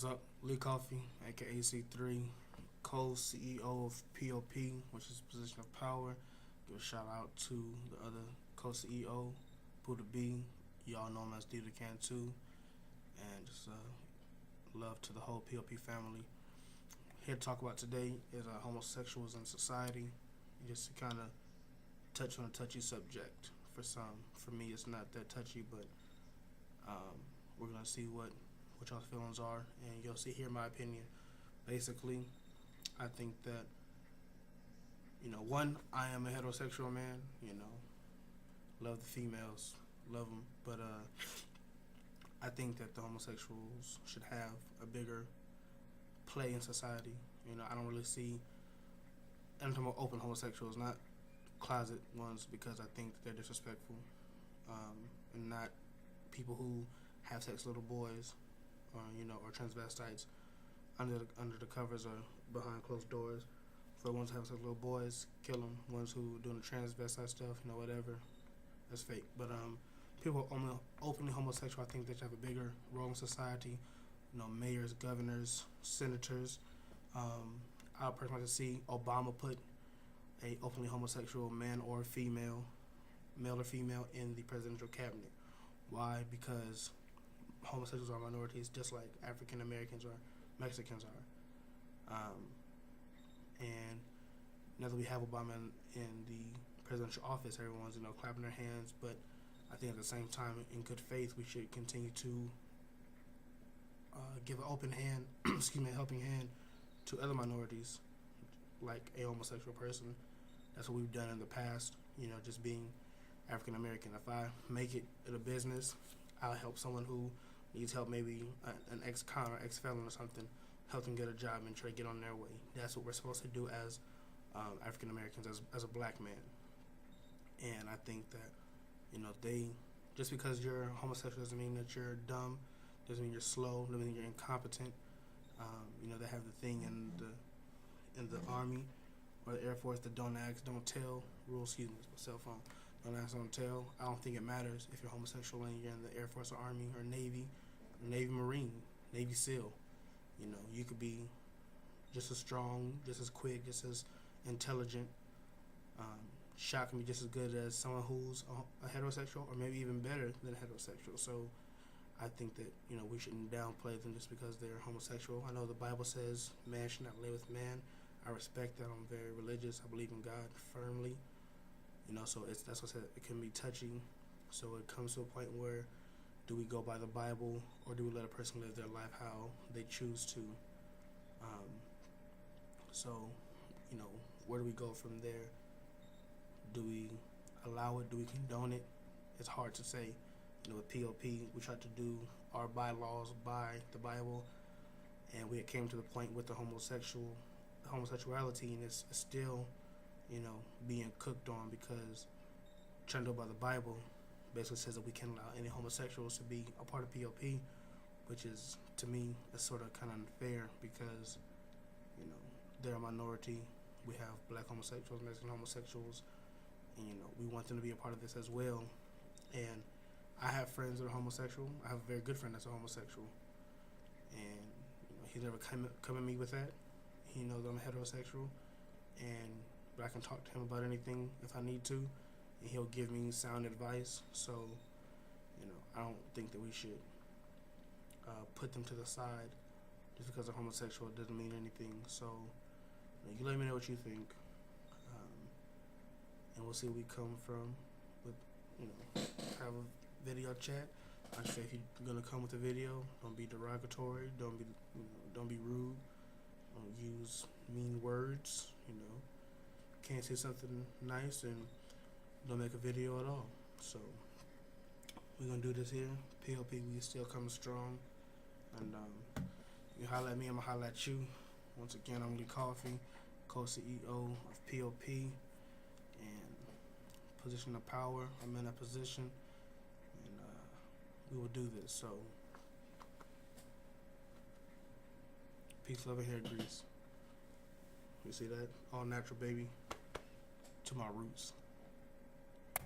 What's up? Lee Coffee, aka C3, co-CEO of P.O.P., which is position of power. Give a shout out to the other co-CEO, P.O.P-Lee. Y'all know him as D the Can too. And just love to the whole P.O.P. family. Here to talk about today is homosexuals in society. Just to kind of touch on a touchy subject for some. For me, it's not that touchy, but we're going to see what y'all's feelings are, and you'll see here my opinion. Basically, I think that, one, I am a heterosexual man, love the females, love them, but I think that the homosexuals should have a bigger play in society. I don't really see, and I'm talking about open homosexuals, not closet ones, because I think they're disrespectful, and not people who have sex with little boys, or transvestites under the covers or behind closed doors. For the ones who have sex with little boys, kill them. Ones who doing the transvestite stuff, whatever, that's fake. But people openly homosexual, I think they should have a bigger role in society. Mayors, governors, senators. I personally like to see Obama put a openly homosexual man or female, male or female, in the presidential cabinet. Why? Because homosexuals are minorities, just like African Americans or Mexicans are. And now that we have Obama in the presidential office, everyone's clapping their hands. But I think at the same time, in good faith, we should continue to give an open hand, a helping hand to other minorities, like a homosexual person. That's what we've done in the past. Just being African American. If I make it in a business, I'll help someone who needs help, maybe an ex-con or ex-felon or something, help them get a job and try to get on their way. That's what we're supposed to do as African Americans, as a black man. And I think that, they, just because you're homosexual doesn't mean that you're dumb, doesn't mean you're slow, doesn't mean you're incompetent. They have the thing in the Army or the Air Force, the don't ask, don't tell rule. Excuse me, it's my cell phone. Don't ask, don't tell. I don't think it matters if you're homosexual and you're in the Air Force or Army or Navy, Marine, Navy SEAL. You could be just as strong, just as quick, just as intelligent. Shot can be just as good as someone who's a heterosexual, or maybe even better than a heterosexual. So I think that, we shouldn't downplay them just because they're homosexual. I know the Bible says man should not lay with man. I respect that. I'm very religious. I believe in God firmly. So that's what I said. It can be touchy. So it comes to a point where, do we go by the Bible, or do we let a person live their life how they choose to? So, where do we go from there? Do we allow it? Do we condone it? It's hard to say. With P.O.P., we tried to do our bylaws by the Bible, and we came to the point with the homosexuality, and it's still, being cooked on, because trying to do it by the Bible basically says that we can't allow any homosexuals to be a part of P.O.P., which is, to me, is sort of kind of unfair, because, they're a minority. We have black homosexuals, Mexican homosexuals, and, we want them to be a part of this as well. And I have friends that are homosexual. I have a very good friend that's a homosexual, and he's never come at me with that. He knows I'm a heterosexual, but I can talk to him about anything if I need to, and he'll give me sound advice. So, I don't think that we should put them to the side just because they're homosexual. It doesn't mean anything. So, you let me know what you think, and we'll see where we come from with, have a video chat. Like I say, if you're gonna come with a video, don't be derogatory, don't be rude, don't use mean words. Can't say something nice and don't make a video at all. So we're gonna do this here. P.O.P. we still coming strong, and you holler at me, I'm gonna holler at you. Once again, I'm Lee Coffee, co-CEO of P.O.P. and position of power. I'm in that position, and we will do this. So peace, love, and hair grease. You see that? All natural, baby. To my roots.